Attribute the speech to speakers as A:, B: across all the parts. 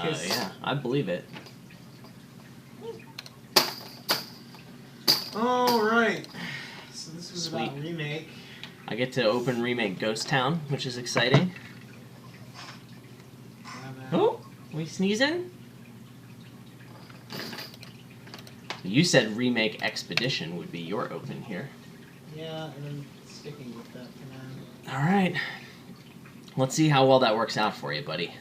A: Yeah, I believe it.
B: Alright. So this was
A: Sweet.
B: about Remake.
A: I get to open Remake Ghost Town, which is exciting. Oh, we sneezing? You said Remake Expedition would be your open here.
B: Yeah, and I'm sticking with that for now.
A: Alright. Let's see how well that works out for you, buddy.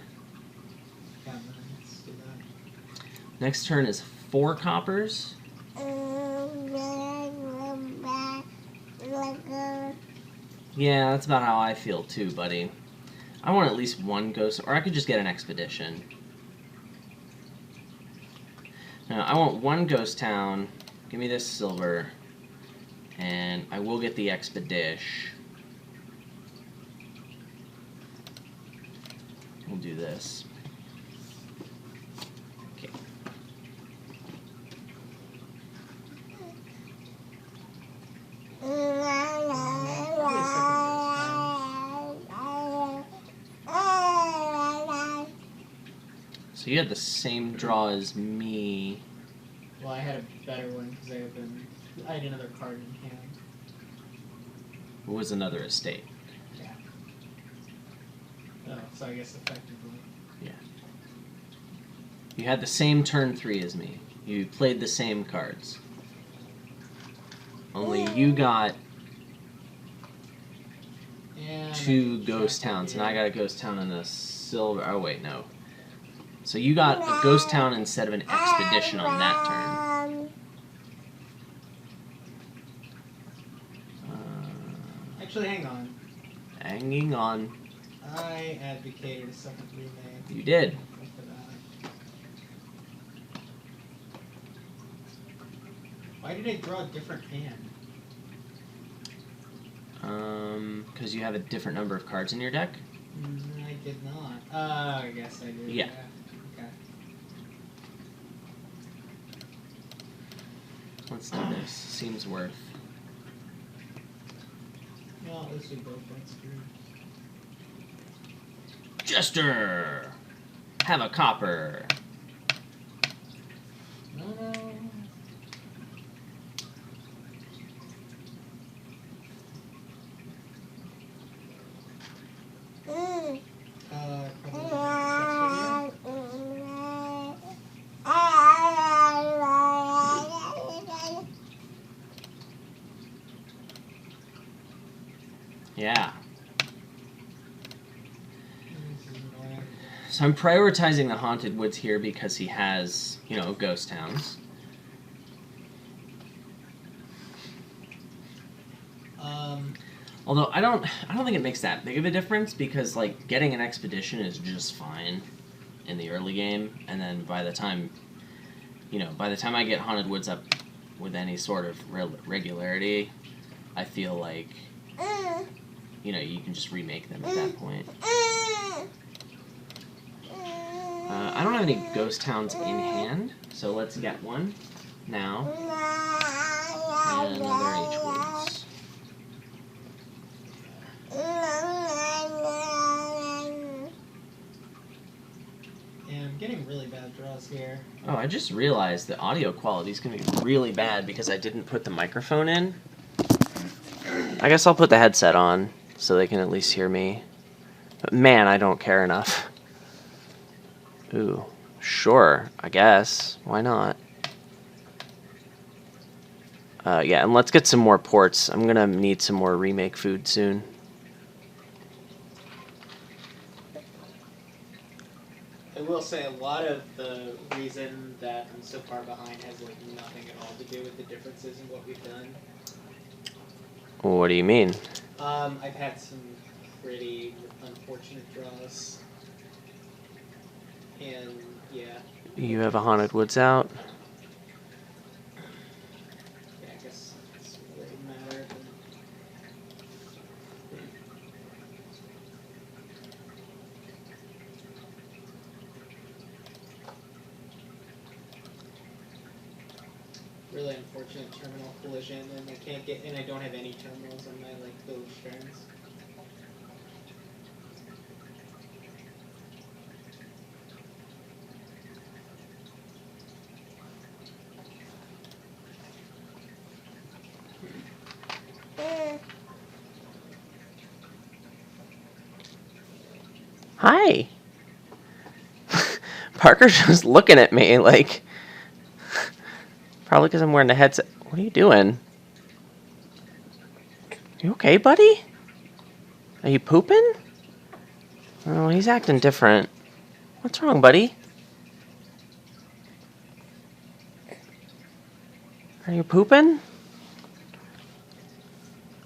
B: Yeah, let's do that.
A: Next turn is 4 coppers. Yeah, that's about how I feel too, buddy. I want at least 1 ghost, or I could just get an expedition. Now, I want 1 ghost town. Give me this silver. And I will get the expedition. We'll do this. Okay. So you had the same draw as me.
B: Well, I had a better one because I had another card in hand.
A: What was another estate?
B: Yeah. Oh, so I guess effectively.
A: Yeah. You had the same turn 3 as me. You played the same cards. Only you got
B: And
A: 2 ghost towns, and I got a ghost town and a silver. Oh, wait, no. So you got a ghost town instead of an expedition on that turn.
B: Actually, hang on.
A: Hanging on.
B: I advocated a second remake.
A: You did.
B: For that. Why did I draw a different hand?
A: Because you have a different number of cards in your deck.
B: I did not. I guess I did.
A: Yeah.
B: Okay.
A: Let's do this. Seems worth.
B: Well, at least we both got screwed.
A: Jester! Have a copper.
B: No.
A: Yeah. So I'm prioritizing the Haunted Woods here because he has, you know, ghost towns. Although I don't think it makes that big of a difference because like getting an expedition is just fine in the early game, and then by the time I get Haunted Woods up with any sort of regularity, I feel like you know you can just remake them at that point. I don't have any ghost towns in hand, so let's get one now. And another H Woods.
B: And I'm getting really bad draws here.
A: Oh, I just realized the audio quality is going to be really bad because I didn't put the microphone in. I guess I'll put the headset on so they can at least hear me. But man, I don't care enough. Ooh, sure, I guess. Why not? Yeah, and let's get some more ports. I'm going to need some more remake food soon.
B: I will say a lot of the reason that I'm so far behind has like nothing at all to do with the differences in what we've done.
A: What do you mean?
B: I've had some pretty unfortunate draws. And yeah.
A: You have a Haunted Woods out.
B: Yeah, I guess that's what it matter. Really unfortunate terminal collision, and I don't have any terminals on my like village turns.
C: Hi. Parker's just looking at me like... Probably because I'm wearing the headset. What are you doing? You okay, buddy? Are you pooping? Oh, he's acting different. What's wrong, buddy? Are you pooping?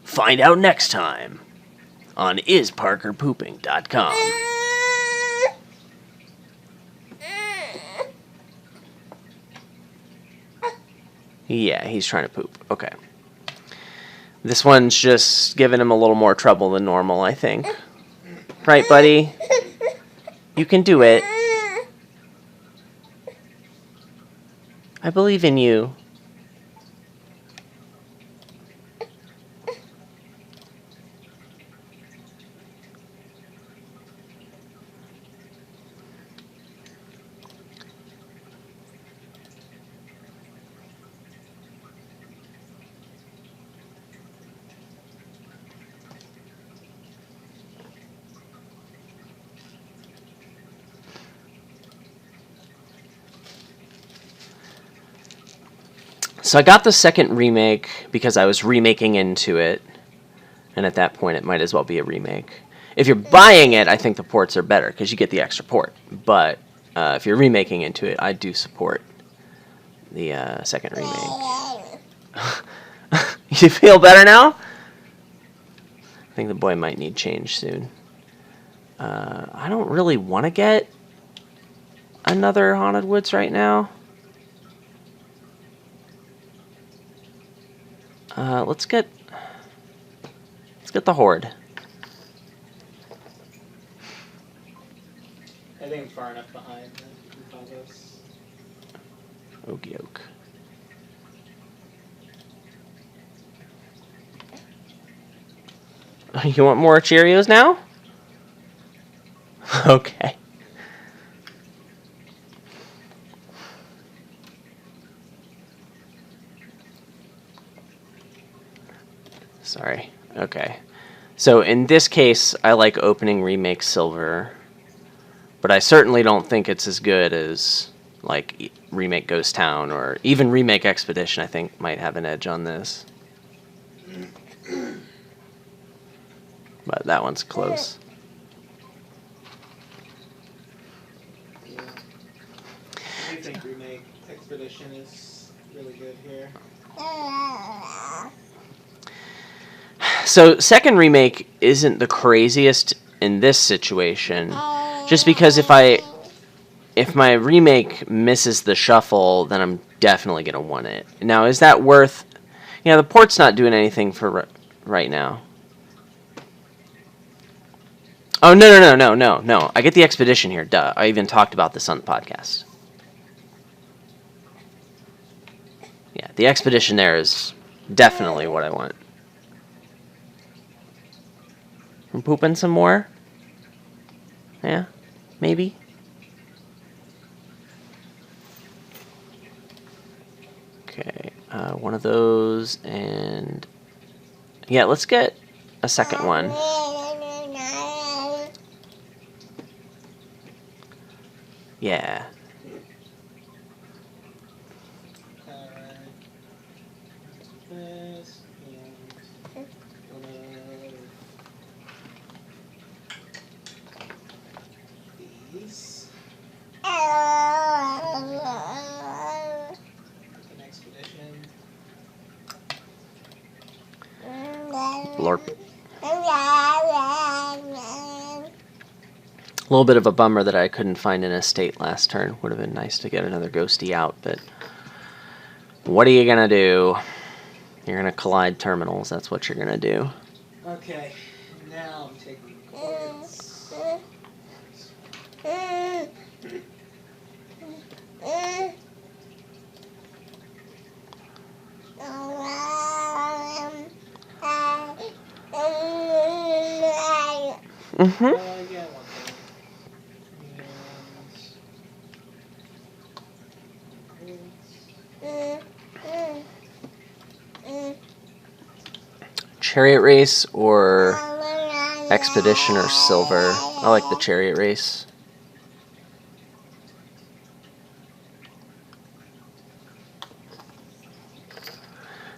C: Find out next time on isparkerpooping.com. Yeah, he's trying to poop. Okay. This one's just giving him a little more trouble than normal, I think. Right, buddy? You can do it. I believe in you. So I got the second remake because I was remaking into it, and at that point it might as well be a remake. If you're buying it, I think the ports are better because you get the extra port. But if you're remaking into it, I do support the second remake. You feel better now? I think the boy might need change soon. I don't really want to get another Haunted Woods right now. Let's get the Horde.
B: I think I'm far enough behind that you can follow us.
C: Okie doke. You want more Cheerios now? Okay. Sorry. Okay. So in this case, I like opening Remake Silver, but I certainly don't think it's as good as like Remake Ghost Town or even Remake Expedition. I think might have an edge on this. But that one's close.
B: Yeah. I think Remake Expedition is really good here.
C: So second remake isn't the craziest in this situation, just because if my remake misses the shuffle, then I'm definitely gonna want it. Now, is that worth? You know, the port's not doing anything for right now. Oh no! I get the expedition here. Duh! I even talked about this on the podcast. Yeah, the expedition there is definitely what I want. I'm pooping some more? Yeah? Maybe? Okay, one of those, and... Yeah, let's get a second one. Yeah.
B: This and these. An expedition.
C: Blorp. A little bit of a bummer that I couldn't find an estate last turn. Would have been nice to get another ghosty out, but what are you gonna do? You're gonna collide terminals. That's what you're gonna do.
B: Okay, now I'm taking chords.
C: Mm-hmm.
B: Yeah, one thing.
C: Chariot race or Expedition or Silver. I like the Chariot Race.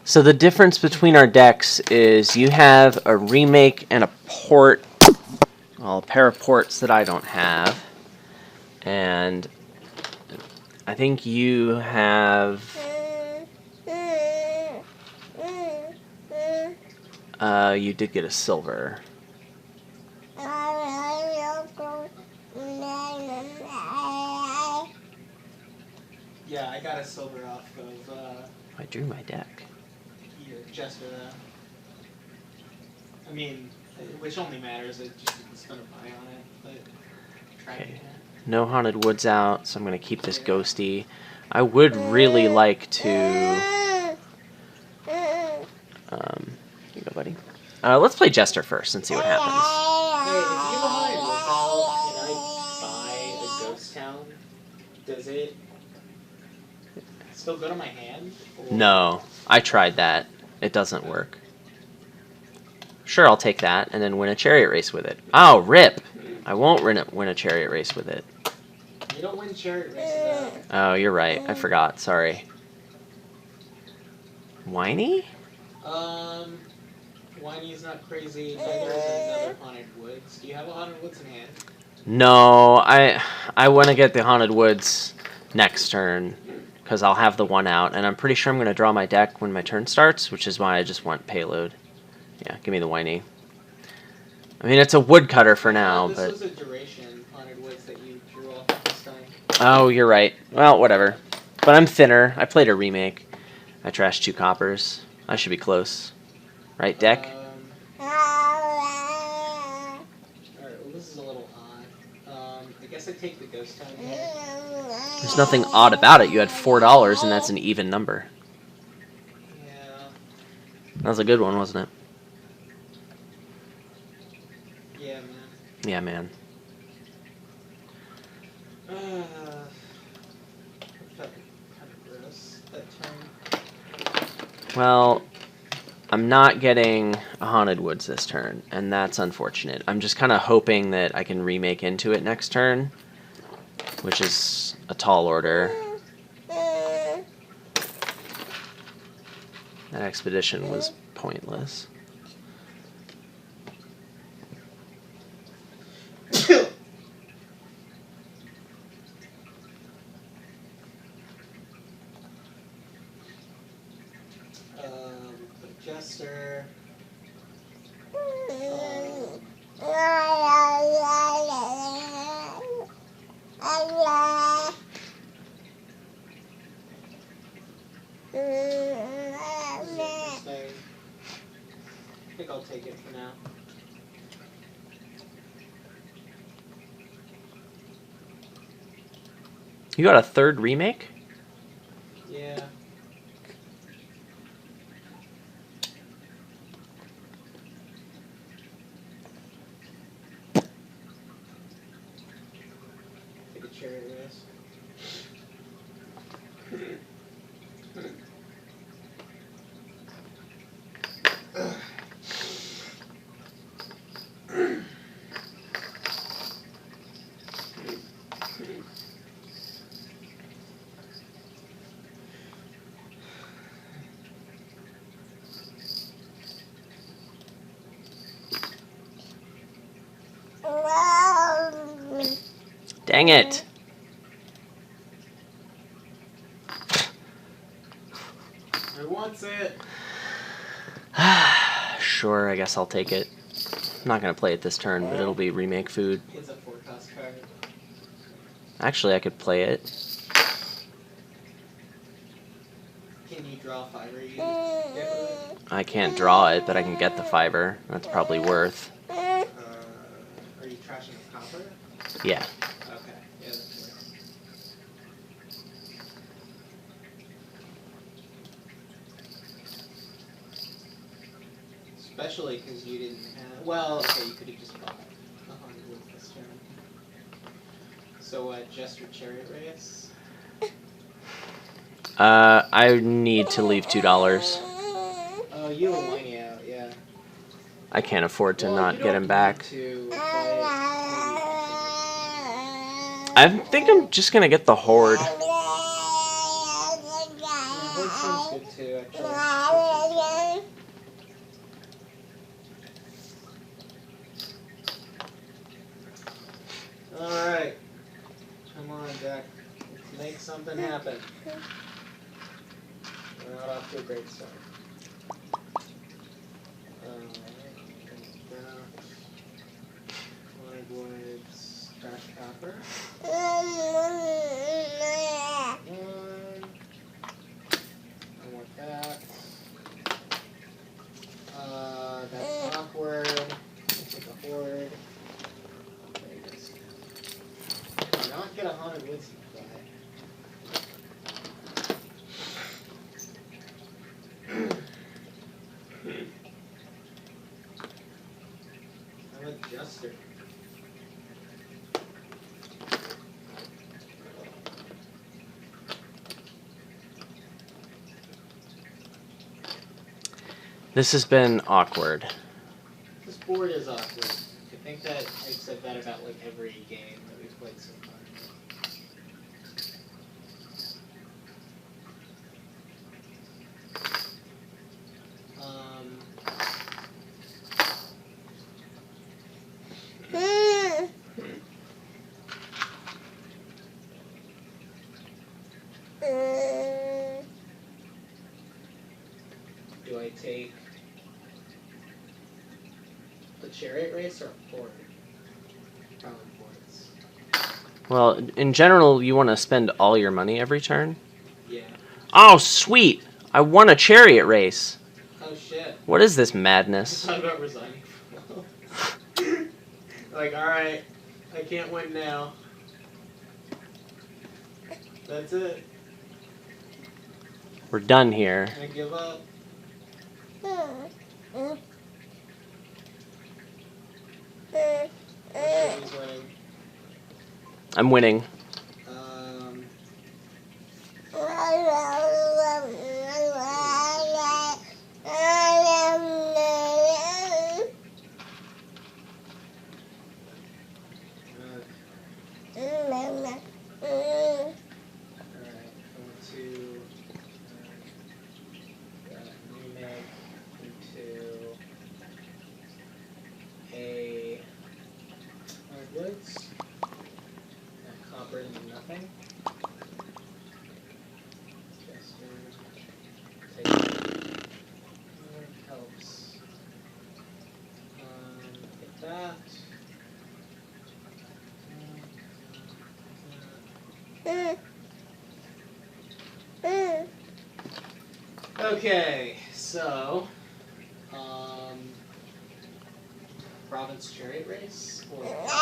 C: So the difference between our decks is you have a remake and a port. Well, a pair of ports that I don't have. And I think you have... you did get a Silver.
B: Yeah, I got a silver off of
C: I drew my deck.
B: your Jester. I mean, which only matters if it's gonna buy on it, but try
C: Okay.
B: it.
C: No Haunted Woods out, so I'm going to keep this Ghosty. I would really like to... Here you go, buddy. Let's play Jester first and see what happens.
B: Hey, if you have a Haunted Woods out and I buy a Ghost Town, does it still go to my hand? Or...
C: No, I tried that. It doesn't work. Sure, I'll take that and then win a Chariot Race with it. Oh, rip! I won't win a Chariot Race with it.
B: You don't win Chariot Races out.
C: Oh, you're right. I forgot. Sorry. Whiny?
B: Whiny's not crazy, but there's another Haunted Woods. Do you have a Haunted Woods in hand?
C: No, I want to get the Haunted Woods next turn because I'll have the one out, and I'm pretty sure I'm going to draw my deck when my turn starts, which is why I just want Payload. Yeah, give me the Whiny. I mean, it's a woodcutter for now,
B: this
C: but...
B: was a duration Haunted Woods that you drew off this time.
C: Oh, you're right. Well, whatever. But I'm thinner. I played a remake. I trashed 2 coppers. I should be close. Right, deck?
B: Alright, well this is a little odd. I guess I take the Ghost Town here.
C: There's nothing odd about it. You had $4, and that's an even number.
B: Yeah.
C: That was a good one, wasn't it?
B: Yeah, man.
C: Yeah, man.
B: Felt kind of gross that turn.
C: Well, I'm not getting a Haunted Woods this turn, and that's unfortunate. I'm just kind of hoping that I can remake into it next turn, which is a tall order. That expedition was pointless.
B: Jester. Interesting. I think I'll take it for now.
C: You got a third remake?
B: Yeah. Take a Chariot Race.
C: Dang it!
B: Who wants it?
C: Sure, I guess I'll take it. I'm not gonna play it this turn, but it'll be remake food.
B: It's a 4-cost card.
C: Actually, I could play it.
B: Can you draw 5 or you get rid of it?
C: I can't draw it, but I can get the fiber. That's probably worth.
B: Are you trashing a copper?
C: Yeah.
B: Okay, yeah, that's worth. Especially because you didn't have. Well, okay, you could have just bought a Haunted Woods this turn. So what, Jester Chariot Race?
C: I need to leave $2.
B: Oh, you and Whiny out, yeah.
C: I can't afford to
B: Well,
C: not
B: you
C: get
B: don't
C: him back.
B: need to, but
C: I think I'm just gonna get the Horde.
B: yeah, Horde sounds good too, actually. Alright. Come on, Jack. Let's make something happen. We're not off to a great start. Woods, Crash Copper. I want that. That's awkward. Take a Horde. There it is. Do not get a Haunted Woods guy. I'm a Juster.
C: This has been awkward.
B: This board is awkward. I think that I've said that about like every game that we've played so far. Do I take the Chariot Race or a Horde? Probably Hordes.
C: Well, in general, you want to spend all your money every turn.
B: Yeah.
C: Oh, sweet! I won a chariot race.
B: Oh shit.
C: What is this
B: I
C: madness?
B: thought about resigning from like, alright, I can't win now. That's it.
C: We're done here.
B: I give up. Who's winning?
C: I'm winning.
B: Woods. Copper into nothing. Take helps. Get that. Okay, so Province Chariot Race or Province.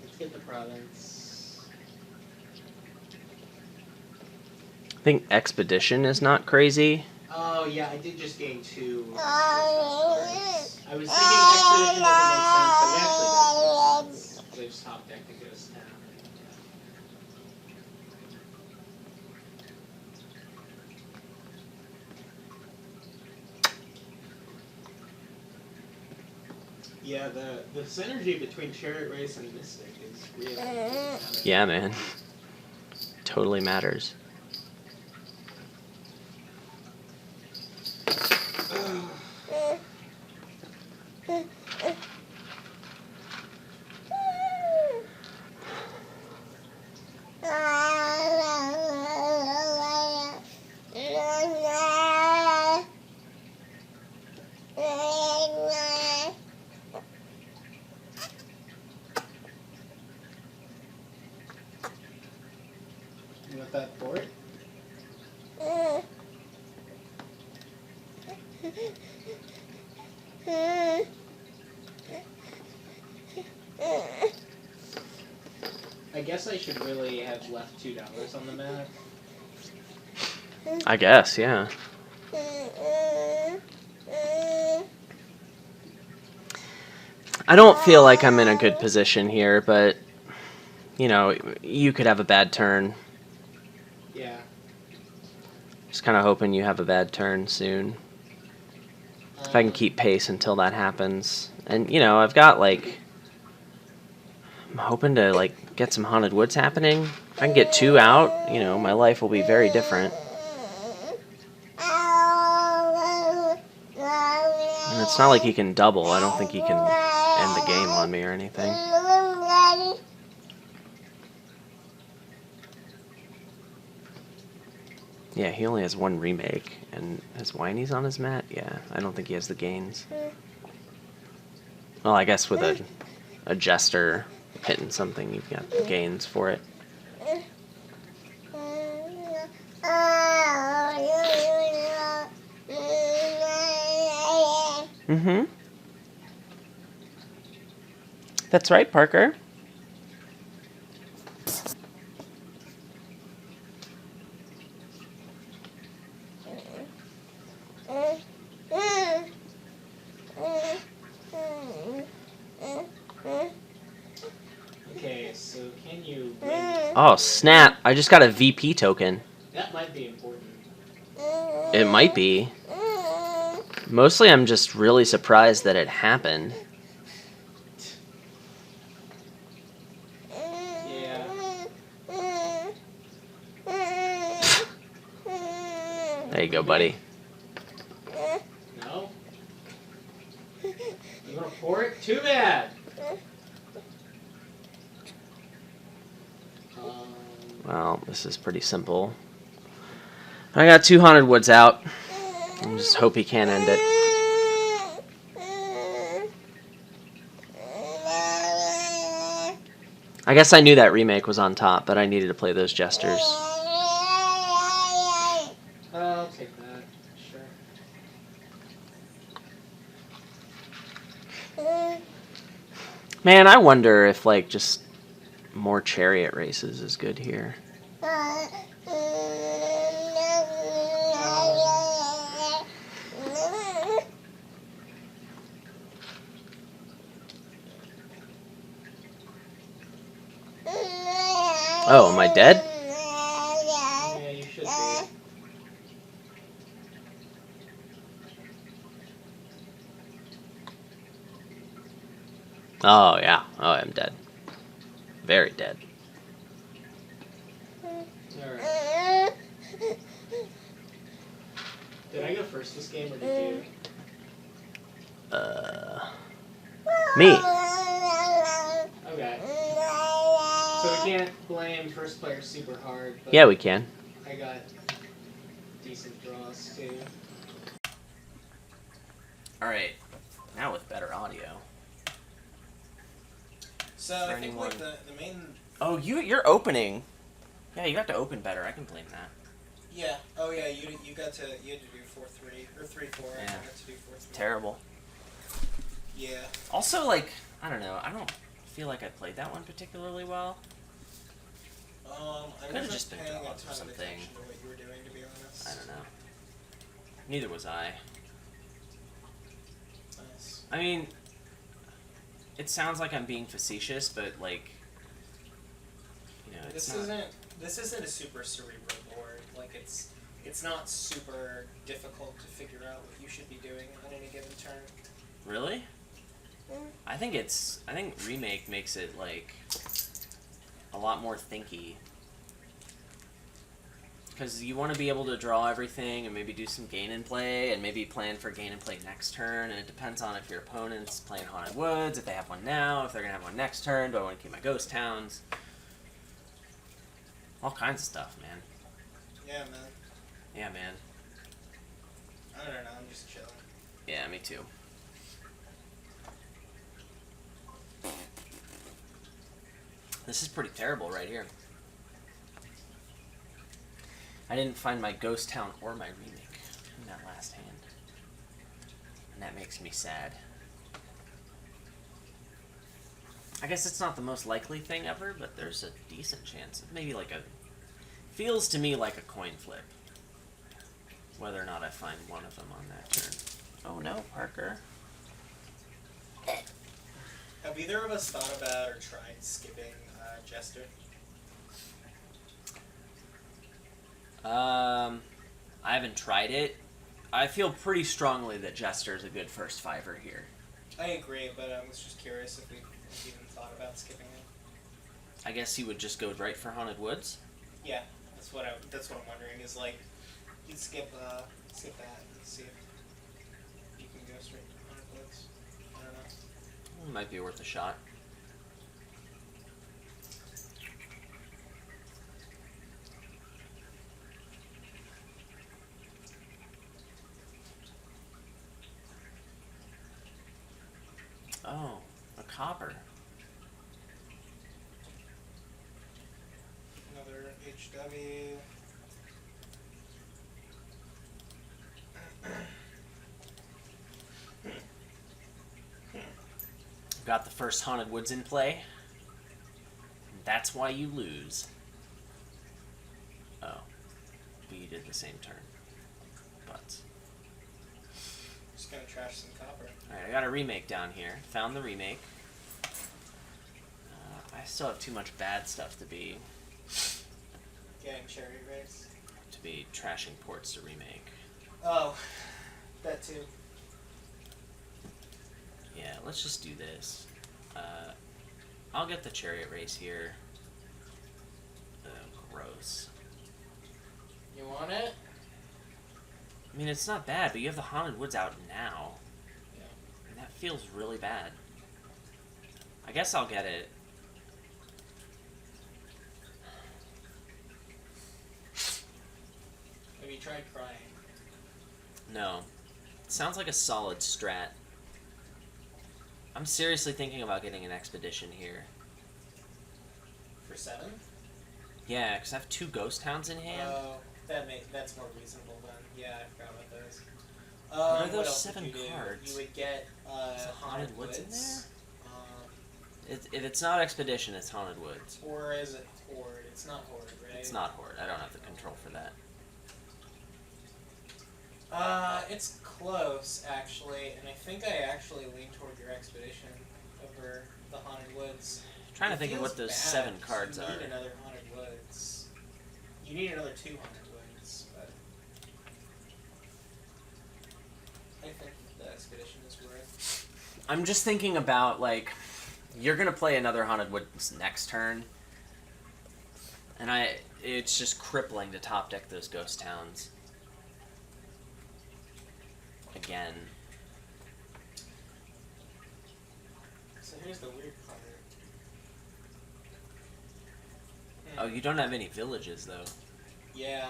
B: Let's get the Province.
C: I think Expedition is not crazy.
B: Oh yeah, I did just gain 2. I was thinking Expedition doesn't make sense, but it actually does make sense. They just top deck the Ghost Town. Yeah, the synergy between Chariot Race and Mystic is really
C: Yeah, man. Totally matters.
B: You want that board? I guess I should really have left $2 on the map.
C: I guess, yeah. I don't feel like I'm in a good position here, but you know, you could have a bad turn.
B: Yeah.
C: Just kind of hoping you have a bad turn soon. If I can keep pace until that happens. And, you know, I've got, like... I'm hoping to, like, get some Haunted Woods happening. If I can get 2 out, you know, my life will be very different. And it's not like he can double. I don't think he can end the game on me or anything. Yeah, he only has 1 remake. And has Whinies on his mat? Yeah, I don't think he has the gains. Well, I guess with a Jester hitting something, you've got gains for it. Mm-hmm. That's right, Parker.
B: Okay, so can you bring...
C: Oh, snap. I just got a VP token.
B: That might be important.
C: It might be. Mostly I'm just really surprised that it happened.
B: Yeah.
C: There you go, buddy.
B: No? You wanna pour it? Too bad!
C: Well, this is pretty simple. I got 2 Haunted Woods out. I just hope he can't end it. I guess I knew that remake was on top, but I needed to play those Jesters.
B: I'll take that. Sure.
C: Man, I wonder if, like, just more chariot races is good here. Oh, am I dead?
B: Yeah, you should be.
C: Oh, yeah. Oh, I'm dead. Very dead.
B: Alright. Did I go first this game, or did you?
C: Me.
B: Okay. So we can't blame first player super hard, but
C: Yeah, we can.
B: I got decent draws too.
C: Alright. Now with better audio.
D: So
C: For
D: I think like
C: anyone-
D: the main
C: Oh, you're opening. Yeah, you have to open better. I can blame that.
D: you had to do 4-3 or 3-4. I
C: Yeah.
D: got to do 4-3.
C: Terrible.
D: Yeah.
C: Also, like, I don't know. I don't feel like I played that one particularly well.
D: I
C: Could've
D: wasn't
C: just been
D: paying a ton
C: dogs or
D: of
C: something.
D: attention to what you were doing, to be honest.
C: I don't know. Neither was I.
D: Nice.
C: I mean, it sounds like I'm being facetious, but like, you know, it's
D: This isn't a super cerebral board. Like it's not super difficult to figure out what you should be doing on any given turn.
C: Really? I think remake makes it like a lot more thinky. Because you want to be able to draw everything and maybe do some gain and play and maybe plan for gain and play next turn, and it depends on if your opponent's playing Haunted Woods, if they have one now, if they're going to have one next turn, do I want to keep my ghost towns? All kinds of stuff, man.
D: Yeah, man.
C: Yeah, man.
D: I don't know. I'm just chilling.
C: Yeah, me too. This is pretty terrible right here. I didn't find my ghost town or my remake in that last hand. And that makes me sad. I guess it's not the most likely thing ever, but there's a decent chance. Maybe like feels to me like a coin flip. Whether or not I find one of them on that turn. Oh no, Parker.
D: Have either of us thought about or tried skipping Jester?
C: I haven't tried it. I feel pretty strongly that Jester's a good first fiver here.
D: I agree, but I was just curious if we've even thought about skipping it.
C: I guess he would just go right for Haunted Woods.
D: Yeah, that's what I'm wondering. Is like, you skip that and see if you can go straight to Haunted Woods. I don't know.
C: Might be worth a shot. Oh, a copper.
D: Another HW.
C: Got the first Haunted Woods in play. That's why you lose. Oh. But you did the same turn. But.
D: Just gonna trash some copper.
C: Alright, I got a remake down here. Found the remake. I still have too much bad stuff to be
D: Getting cherry race.
C: trashing ports to remake.
D: Oh, that too.
C: Yeah, let's just do this. I'll get the chariot race here. Gross.
D: You want it?
C: I mean, it's not bad, but you have the Haunted Woods out now.
D: Yeah.
C: And that feels really bad. I guess I'll get it.
D: Have you tried crying?
C: No. Sounds like a solid strat. I'm seriously thinking about getting an expedition here.
D: For 7?
C: Yeah, because I have 2 ghost towns in hand.
D: Oh, that's more reasonable then. Yeah, I forgot about those.
C: What are those
D: else
C: 7
D: would you do?
C: cards?
D: You would get
C: Is it
D: Haunted Woods
C: in there?
D: Um,
C: If it's not expedition, it's Haunted Woods.
D: or is it Horde? It's not Horde, right?
C: It's not Horde. I don't have the control for that.
D: It's close, actually, and I think I actually lean toward your expedition over the Haunted Woods.
C: I'm trying to think of
D: feels
C: what those
D: bad
C: 7
D: because
C: cards
D: you
C: are.
D: need another Haunted Woods. You need another 2 Haunted Woods, but I think the expedition is worth.
C: I'm just thinking about, like, you're going to play another Haunted Woods next turn. And it's just crippling to top deck those ghost towns. Again.
D: So here's the weird part.
C: Oh, you don't have any villages, though.
D: Yeah.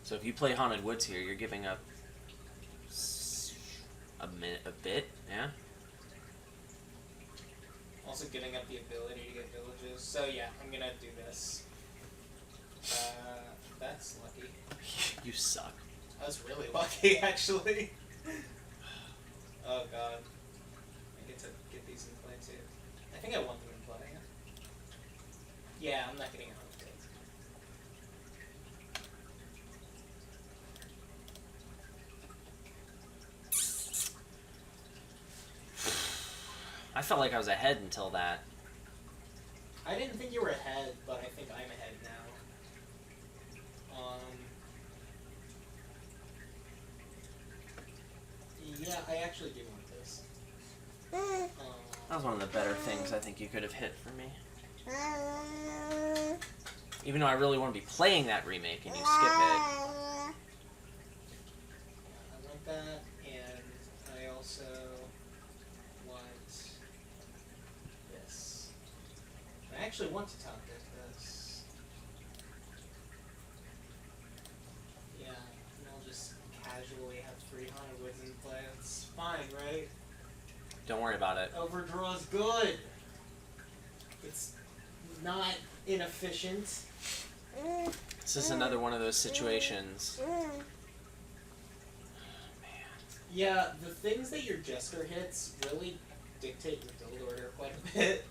C: So if you play Haunted Woods here, you're giving up a bit, yeah?
D: Also giving up the ability to get villages. So yeah, I'm gonna do this. That's lucky.
C: You suck.
D: I was really lucky, actually. Oh god. I get to get these in play too. I think I want them in play. Yeah, I'm not getting out of it.
C: I felt like I was ahead until that.
D: I didn't think you were ahead, but I think I'm ahead now. Yeah, I actually do want this.
C: That was one of the better things I think you could have hit for me. Even though I really want to be playing that remake and you skip it.
D: I want that, and I also want this. I actually want to top deck this. Yeah, and I'll just casually have 3 Haunted Woods in play. It's fine, right?
C: Don't worry about it.
D: Overdraw's good. It's not inefficient.
C: This is another one of those situations.
D: Yeah, the things that your Jester hits really dictate your build order quite a bit.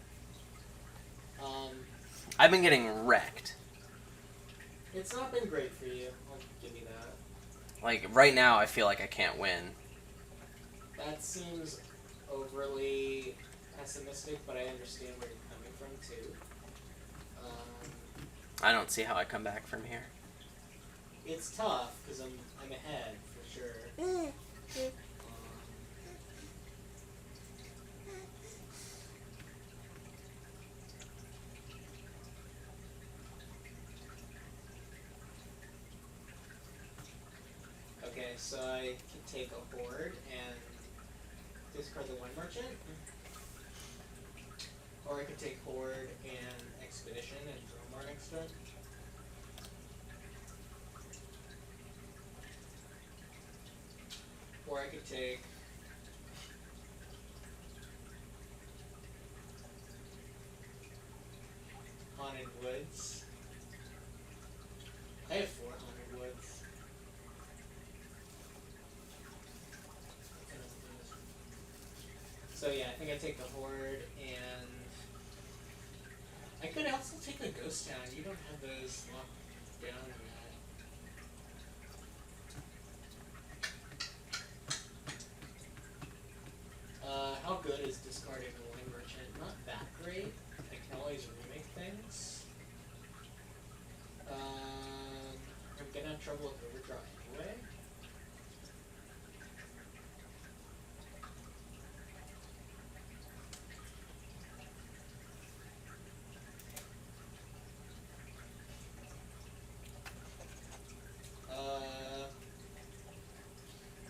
C: I've been getting wrecked.
D: It's not been great for you, I'll give you that.
C: Like, right now I feel like I can't win.
D: That seems overly pessimistic, but I understand where you're coming from too.
C: I don't see how I come back from here.
D: It's tough because I'm ahead for sure. Okay, so I can take a horde and discard the Wind Merchant. Or I could take horde and expedition and draw more next turn. Or I could take Haunted Woods. I have 4 Haunted Woods. So yeah, I think I take the horde, and I could also take the Ghost Town. You don't have those locked down yet. How good is discarding the Wind Merchant? Not that great. I can always remake things. I'm gonna have trouble with Overdraw anyway.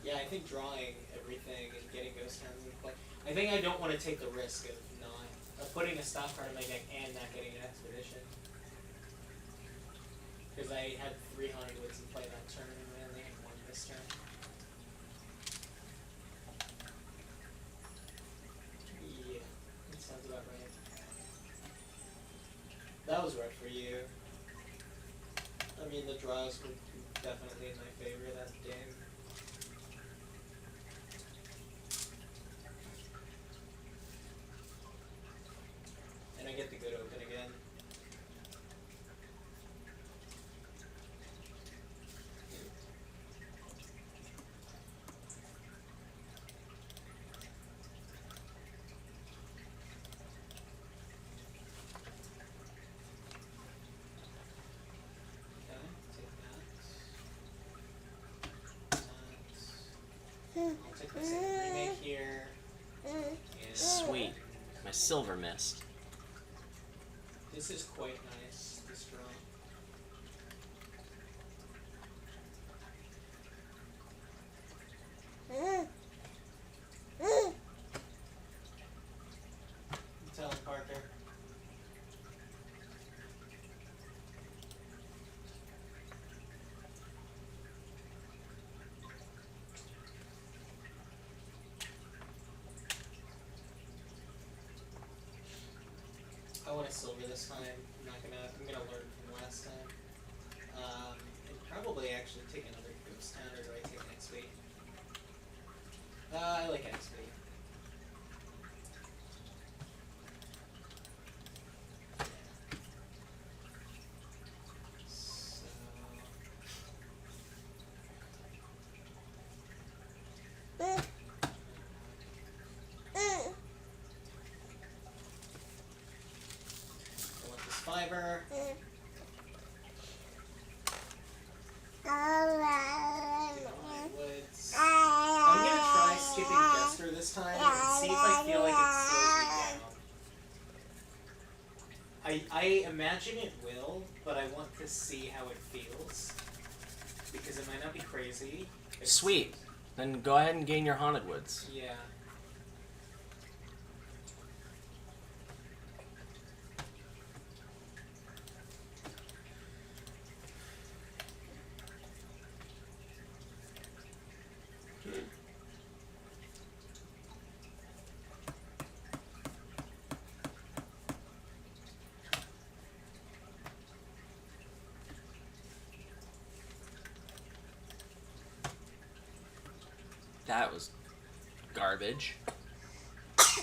D: Yeah, I think drawing everything and getting Ghost Towns in play. I think I don't want to take the risk of putting a stop card in my deck and not getting an expedition. Because I had 3 Haunted Woods in play that turn and I only had 1 this turn. Yeah, that sounds about right. That was right for you. I mean, the draws were definitely in my favor that game. And I get the good open again. I'll take my second remake here. And
C: Sweet. My Silver Mist.
D: this is quite nice, this draw. Tell him, Parker. I want to silver this time. I'm gonna learn from last time. And probably actually take another Ghost Town, or do I take XP? I like XP. I want this fiber. Woods. I'm gonna try skipping Jester this time and see if I feel like it slows me down. I imagine it will, but I want to see how it feels. Because it might not be crazy.
C: Sweet. Then go ahead and gain your Haunted Woods.
D: Yeah.
C: That was garbage.
D: I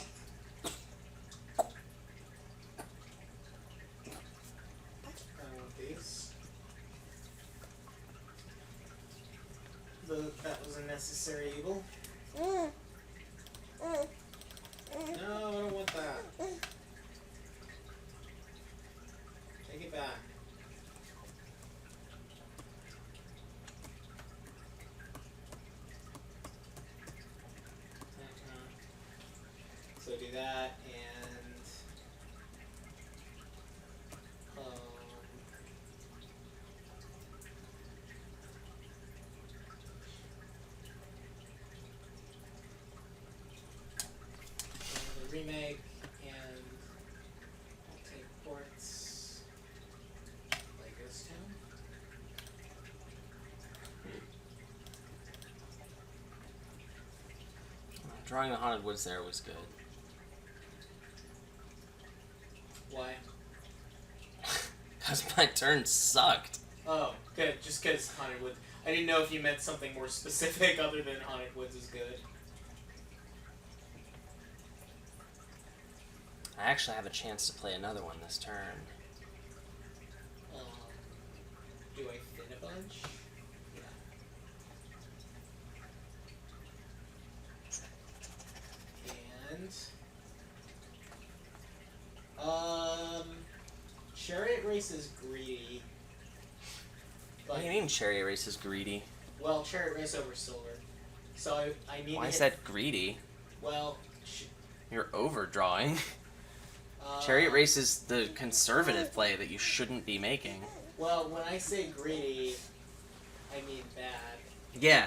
D: want these. That was a necessary evil. No, I don't want that. Take it back. So do that and the remake, and I'll take ports like Ghost Town.
C: Drawing the Haunted Woods there was good.
D: Why?
C: Because my turn sucked.
D: Oh, good. Just because Haunted Woods. I didn't know if you meant something more specific other than Haunted Woods is good.
C: I actually have a chance to play another one this turn.
D: Do I thin a bunch? Yeah. And Chariot Race is greedy.
C: What do you mean Chariot Race is greedy?
D: Well, Chariot Race over Silver. So I need
C: Why
D: to
C: is
D: hit,
C: that greedy?
D: well,
C: You're overdrawing. Chariot Race is the conservative play that you shouldn't be making.
D: Well, when I say greedy, I mean bad.
C: Yeah.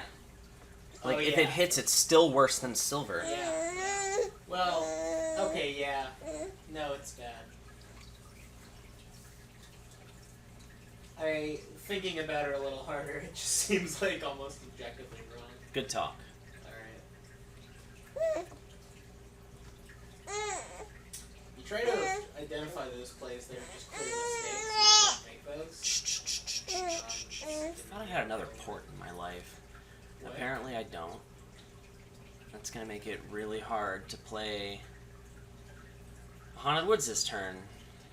C: Like,
D: Oh,
C: if
D: yeah.
C: it hits, it's still worse than silver.
D: Yeah. Well, okay, yeah. No, it's bad. Thinking about it a little harder, it just seems like almost objectively wrong.
C: Good talk.
D: Alright. You try to identify those plays that are just clear mistakes, you don't make those.
C: I thought I had another port in my life.
D: What?
C: Apparently I don't. That's gonna make it really hard to play Haunted Woods this turn.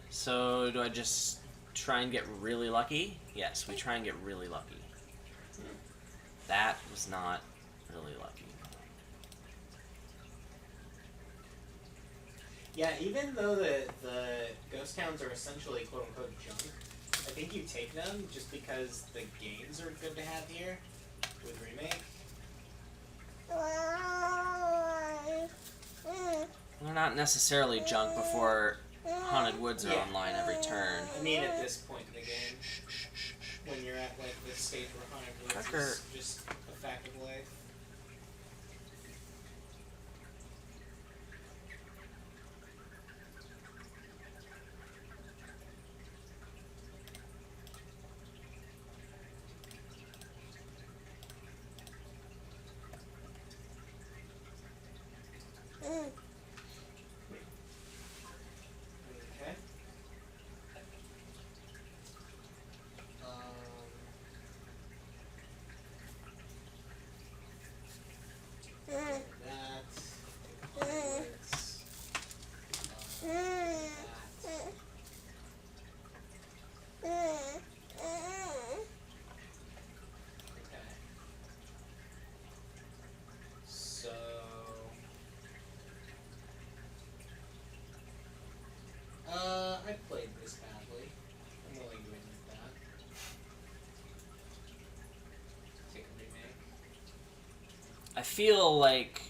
C: So do I just try and get really lucky? Yes, we try and get really lucky. That was not really lucky.
D: Yeah, even though the ghost towns are essentially quote unquote junk, I think you take them just because the games are good to have here with Remake.
C: They're not necessarily junk before Haunted Woods are
D: Yeah.
C: online every turn.
D: I mean, at this point in the game, when you're at like this stage where Haunted Woods
C: Tucker.
D: is just a fact of life. Okay. That. Onwards. That. Okay. So. I played this badly. I'm willing to admit that. Take a remake.
C: I feel like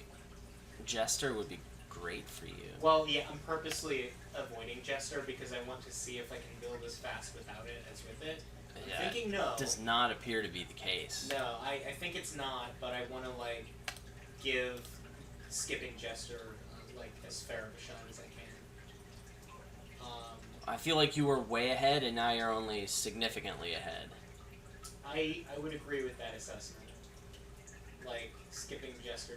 C: Jester would be great for you.
D: Well, yeah, I'm purposely avoiding Jester because I want to see if I can build as fast without it as with it. I'm
C: Yeah,
D: thinking no.
C: Does not appear to be the case.
D: No, I think it's not, but I want to, like, give skipping Jester, like, as fair of a shot as I can.
C: I feel like you were way ahead, and now you're only significantly ahead.
D: I would agree with that assessment. Like, skipping Jester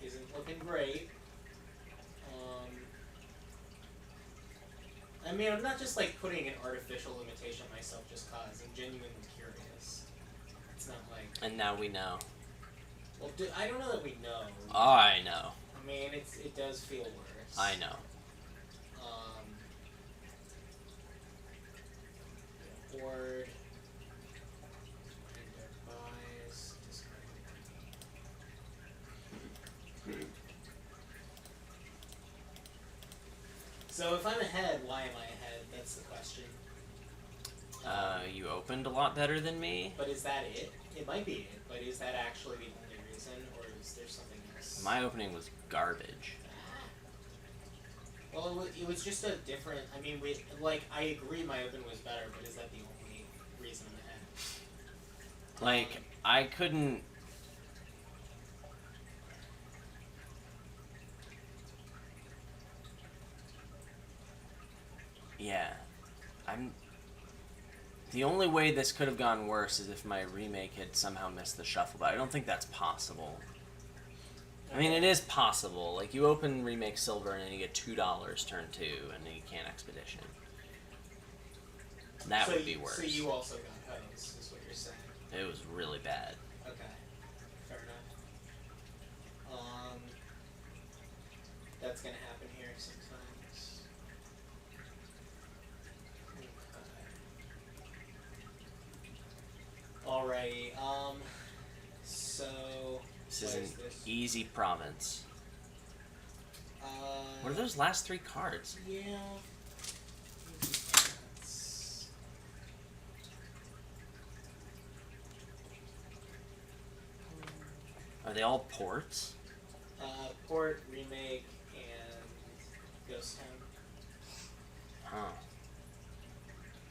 D: isn't looking great. I mean, I'm not just, like, putting an artificial limitation on myself just cause. I'm genuinely curious. It's not like...
C: And now we know.
D: Well, I don't know that we know.
C: I know.
D: I mean, it does feel worse.
C: I know.
D: Board. Buys. Discard. So if I'm ahead, why am I ahead? That's the question.
C: You opened a lot better than me.
D: But is that it? It might be it, but is that actually the only reason, or is there something else?
C: My opening was garbage.
D: Well, it was just a different. I mean, I agree my open was better, but is that the only reason I'm ahead?
C: Like, I couldn't. Yeah. The only way this could have gone worse is if my remake had somehow missed the shuffle, but I don't think that's possible. I mean, it is possible. Like, you open Remake Silver and then you get $2 turn 2, and then you can't Expedition. That would be worse.
D: So you also got hose, is what you're saying.
C: It was really bad.
D: Okay. Fair enough. That's gonna happen here sometimes. Okay. Alrighty, so...
C: This
D: what
C: is an
D: is this?
C: easy province.
D: Uh...
C: What are those last 3 cards?
D: Yeah.
C: Are they all ports?
D: Port, remake, and Ghost Town.
C: Huh.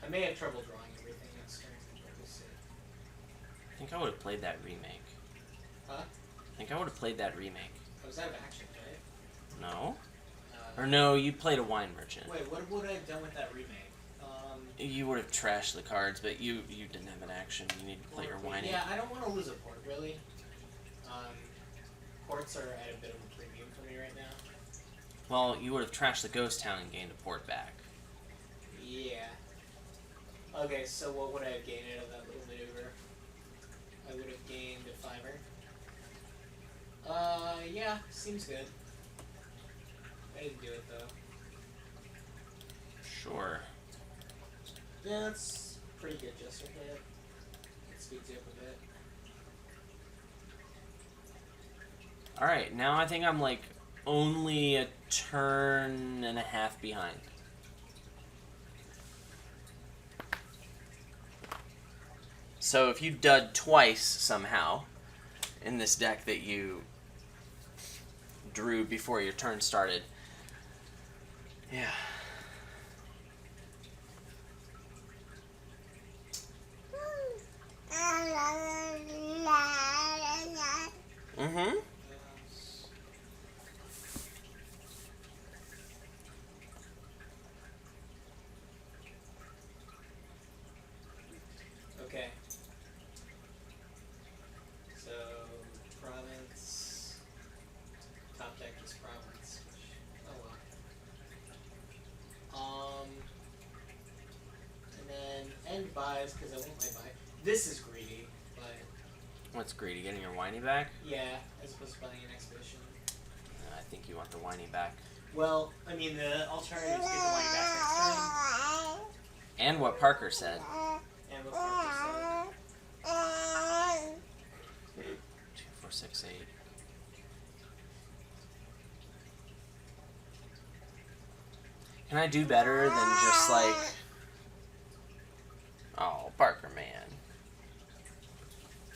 D: I may have trouble drawing everything next turn, but we'll see.
C: I think I would have played that remake.
D: Huh?
C: I think I would have played that remake.
D: I was out of action, right?
C: No? Or no, you played a Wine Merchant.
D: Wait, what would I have done with that remake?
C: You would have trashed the cards, but you didn't have an action. You need to play your whining.
D: Yeah, I don't want to lose a port, really. Ports are at a bit of a premium for me right now.
C: Well, you would have trashed the Ghost Town and gained a port back.
D: Yeah. Okay, so what would I have gained out of that little maneuver? I would have gained a 5er. Yeah, seems good. I didn't do it, though.
C: Sure.
D: Yeah, that's pretty good, Jester hit. It speeds you up a bit.
C: Alright, now I think I'm like only a turn and a half behind. So if you dud twice somehow in this deck that you drew before your turn started, yeah. Mm-hmm.
D: Okay. So, province. Top deck is province. Oh well. And then end buys, because I want my buy. This is greedy, but
C: What's greedy? Getting your whiny back?
D: yeah, as opposed to buying an expedition.
C: I think you want the whiny back.
D: Well, I mean, the alternative is get the whiny back next turn.
C: And what Parker said.
D: And what Parker said.
C: 2, 4, 6, 8. Can I do better than just like... Oh, Parker, man.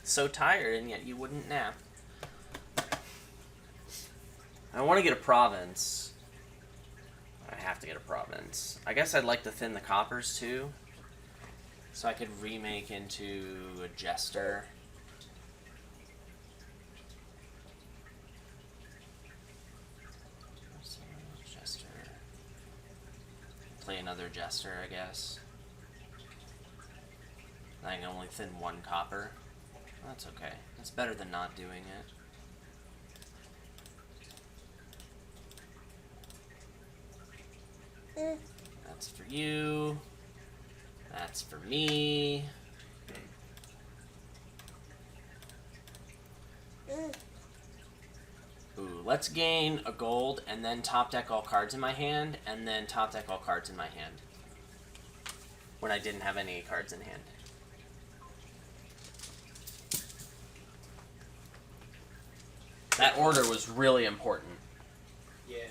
C: So tired, and yet you wouldn't nap. I want to get a province. I have to get a province. I guess I'd like to thin the coppers, too. So I could remake into a Jester. Jester. Play another Jester, I guess. I can only thin 1 copper. That's okay. That's better than not doing it. That's for you. That's for me. Ooh, let's gain a gold and then top deck all cards in my hand, and then top deck all cards in my hand. When I didn't have any cards in hand. That order was really important.
D: Yeah.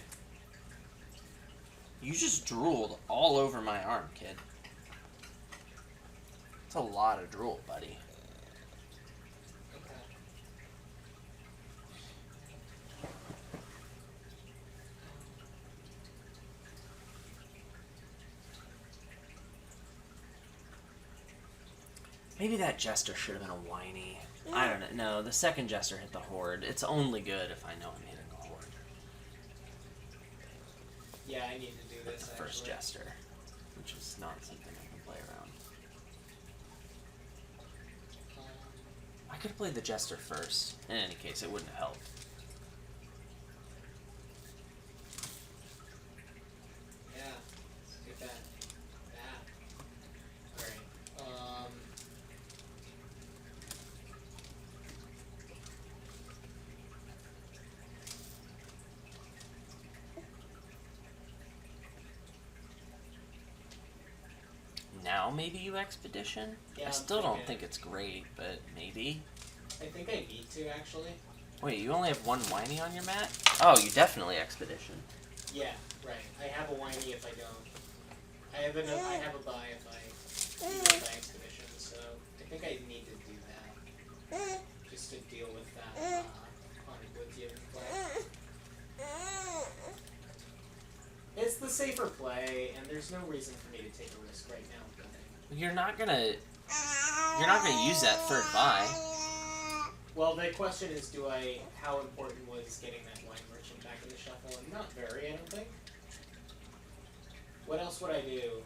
C: You just drooled all over my arm, kid. It's a lot of drool, buddy.
D: Okay.
C: Maybe that Jester should have been a whiny. I don't know. No, the second Jester hit the Horde. It's only good if I know I'm hitting a Horde.
D: Yeah, I need to do
C: The
D: this.
C: first
D: actually.
C: Jester, which is not something I can play around. I could have played the Jester first. In any case, it wouldn't have helped.
D: Yeah, let's get that. Alright.
C: Now maybe you Expedition?
D: Yeah,
C: I
D: I'm
C: still don't
D: thinking.
C: think it's great, but maybe.
D: I think I need to, actually.
C: Wait, you only have one whiny on your mat? Oh, you definitely Expedition.
D: Yeah, right. I have a whiny if I don't. I have a buy if I do by expedition, so I think I need to do that. Just to deal with that Haunted Woods you haven't played. It's the safer play, and there's no reason for me to take a risk right now.
C: You're not gonna use that third buy.
D: Well, the question is, how important was getting that wine merchant back in the shuffle? And not very, I don't think. What else would I do?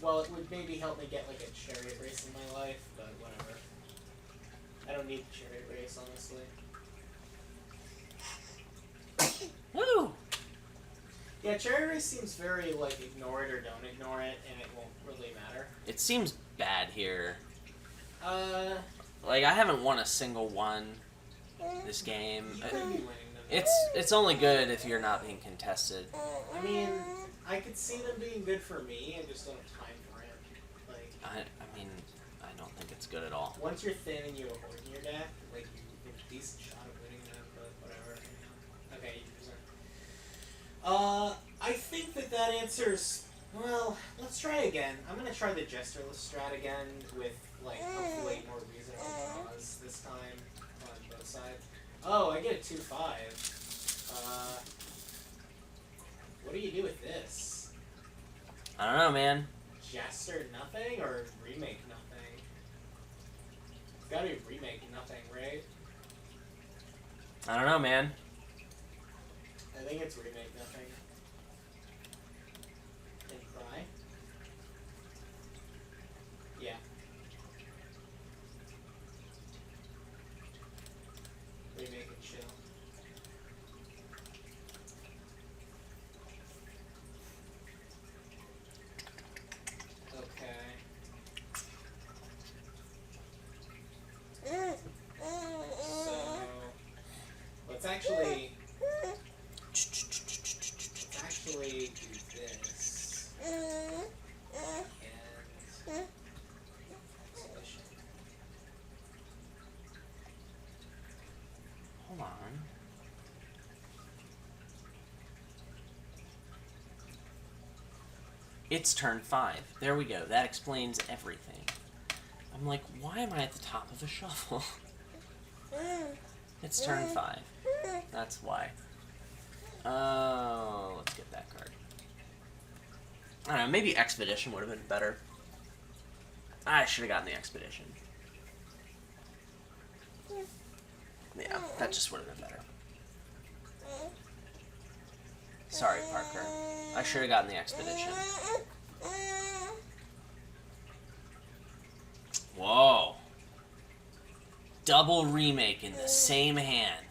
D: Well, it would maybe help me get like a chariot race in my life, but whatever. I don't need the chariot race, honestly.
C: Woo!
D: Yeah, chariot race seems very like ignore it or don't ignore it, and it won't really matter.
C: It seems bad here. Like, I haven't won a single one this game.
D: You could be winning them.
C: It's only good if you're not being contested.
D: I mean, I could see them being good for me. I just don't have time for it. Like,
C: I mean, I don't think it's good at all.
D: once you're thin and you have a horde in your deck, like you have a decent shot of winning them, but whatever. Okay, 80%. I think that answers. Well, let's try again. I'm gonna try the Jesterless strat again with like hopefully more reasonable draws this time on both sides. Oh, I get a 2/5. What do you do with this?
C: I don't know, man.
D: Jester nothing or remake nothing? It's gotta be remake nothing, right?
C: I don't know, man.
D: I think it's remake nothing. And cry? Yeah. Remake and chill. Okay. So let's actually do this. And exhibition.
C: Hold on. It's turn 5. There we go. That explains everything. I'm like, why am I at the top of the shuffle? It's turn 5. That's why. Oh, let's get that card. I don't know, maybe Expedition would have been better. I should have gotten the Expedition. Yeah, that just would have been better. Sorry, Parker. I should have gotten the Expedition. Whoa. Double remake in the same hand.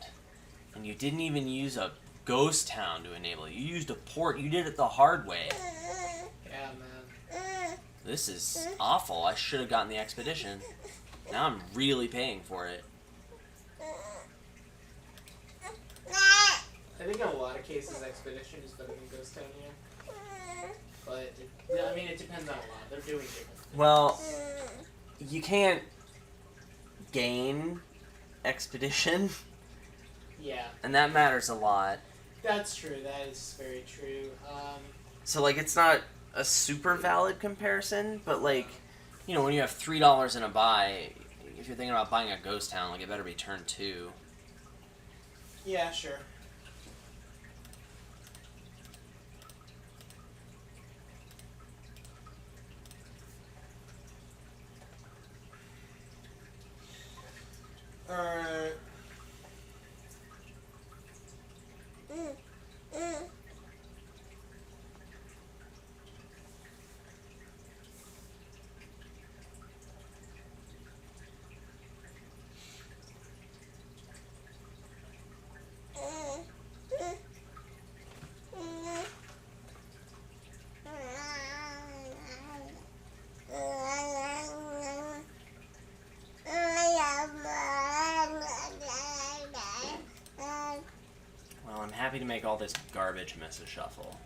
C: And you didn't even use a Ghost Town to enable it. You used a port. You did it the hard way.
D: Yeah, man.
C: This is awful. I should have gotten the Expedition. Now I'm really paying for it.
D: I think in a lot of cases, Expedition is better than Ghost Town here. But, I mean, it depends on a lot. They're doing different things.
C: Well, you can't gain Expedition,
D: Yeah.
C: and that matters a lot.
D: That's true. That is very true.
C: So like it's not a super valid comparison, but like, you know, when you have $3 in a buy, if you're thinking about buying a Ghost Town, like it better be turn 2.
D: Yeah, sure. Alright.
C: Well, I'm happy to make all this garbage miss a shuffle.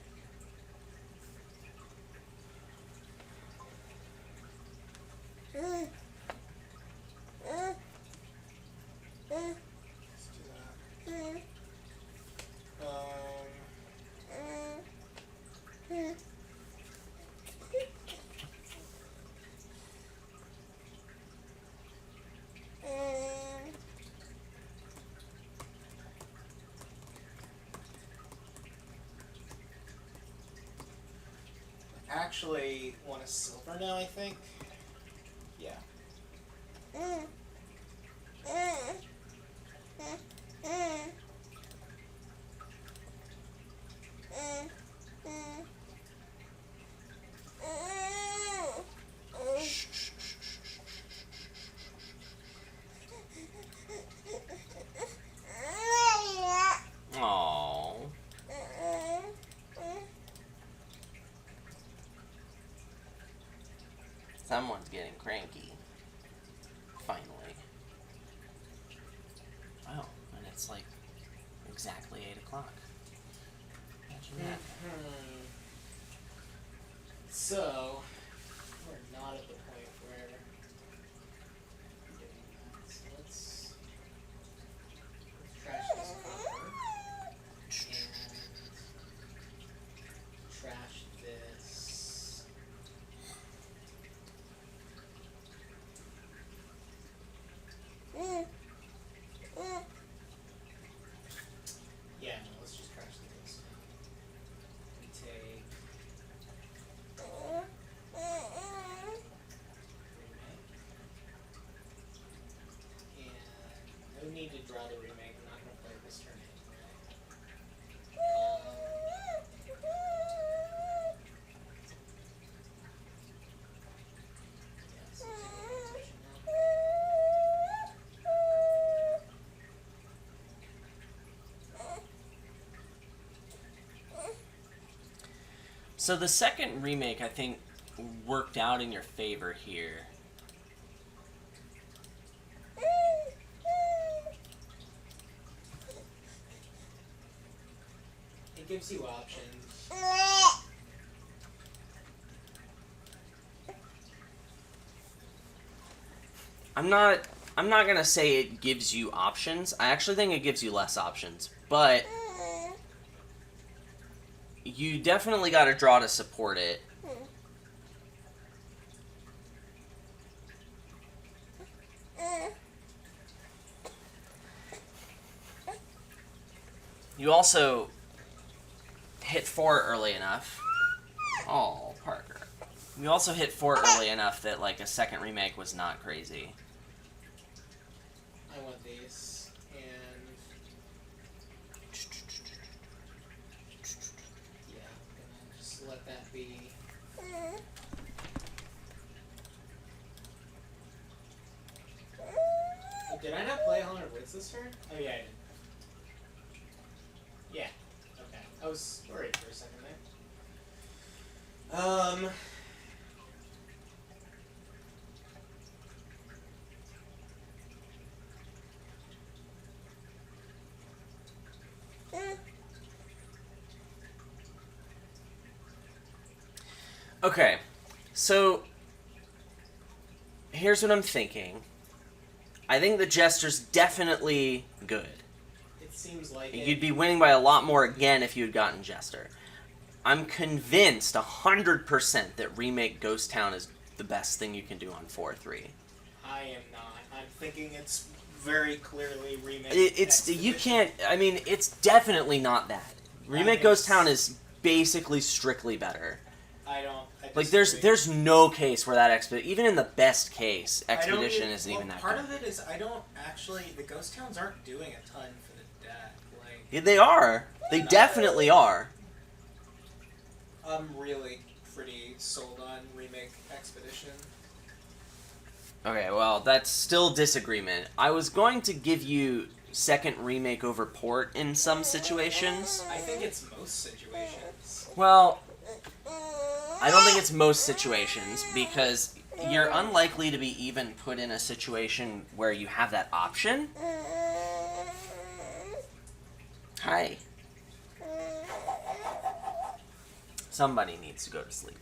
D: Let's do that. Actually want a silver now, I think. Yeah.
C: Aww. Someone's getting cranky. Finally. Wow, and it's like exactly 8 o'clock. Imagine that.
D: So, we're not at the point where we're doing that. So let's trash this copper. And trash this. Yeah, no, let's just trash this. We take and no need to draw the remake. I'm not going to play this turn anyway. Yeah, so take a rotation now.
C: So the second remake, I think, worked out in your favor here.
D: It gives you options.
C: I'm not gonna say it gives you options. I actually think it gives you less options, but you definitely got to draw to support it. You also hit 4 early enough. Oh, Parker. You also hit 4 early enough that like a second remake was not crazy.
D: I want these, and yeah, I'm gonna just let that be. Oh, did I not play 100 Wits this turn? Oh yeah, I did. Yeah. Okay. I was worried for a second there.
C: Okay, so here's what I'm thinking. I think the Jester's definitely good.
D: It seems like
C: You'd be winning by a lot more again if you had gotten Jester. I'm convinced 100% that Remake Ghost Town is the best thing you can do on 4-3.
D: I am not. I'm thinking it's very clearly Remake.
C: It's you
D: Expedition.
C: can't. I mean, it's definitely not that. Remake
D: makes-
C: Ghost Town is basically strictly better.
D: I
C: Like
D: disagree.
C: there's no case where that even in the best case,
D: I don't
C: Expedition
D: even-
C: isn't
D: well,
C: even that
D: part
C: good.
D: of it is I don't actually. The Ghost Towns aren't doing a ton for the deck. Like
C: Yeah, they are. They definitely are.
D: I'm really pretty sold on Remake Expedition.
C: Okay, well, that's still disagreement. I was going to give you second remake over port in some situations.
D: I think it's most situations.
C: Well, I don't think it's most situations because you're unlikely to be even put in a situation where you have that option. Hi. Somebody needs to go to sleep.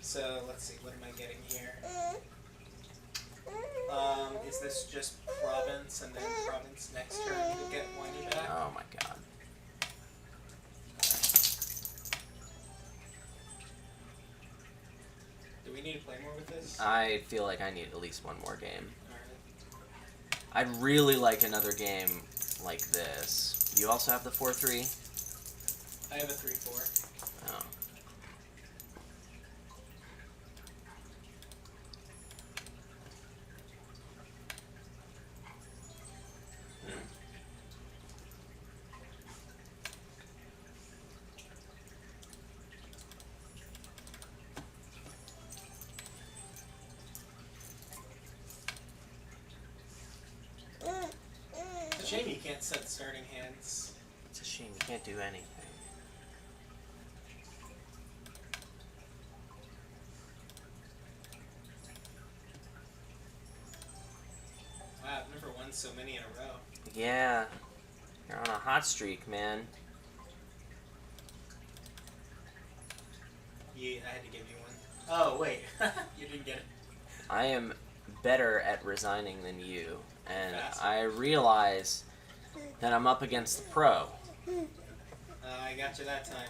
D: So let's see, what am I getting here? Is this just province and then province next turn to get whiny back?
C: Oh my god.
D: Do we need to play more with this?
C: I feel like I need at least one more game.
D: Alright.
C: I'd really like another game like this. You also have the 4-3?
D: I have a 3-4.
C: Oh.
D: It's a shame you can't set starting hands.
C: It's a shame you can't do anything.
D: Wow, I've never won so many in a row.
C: Yeah. You're on a hot streak, man.
D: I had to give you one. Oh, wait. You didn't get it.
C: I am better at resigning than you, and
D: Fast.
C: I realize that I'm up against the pro.
D: I got you that time.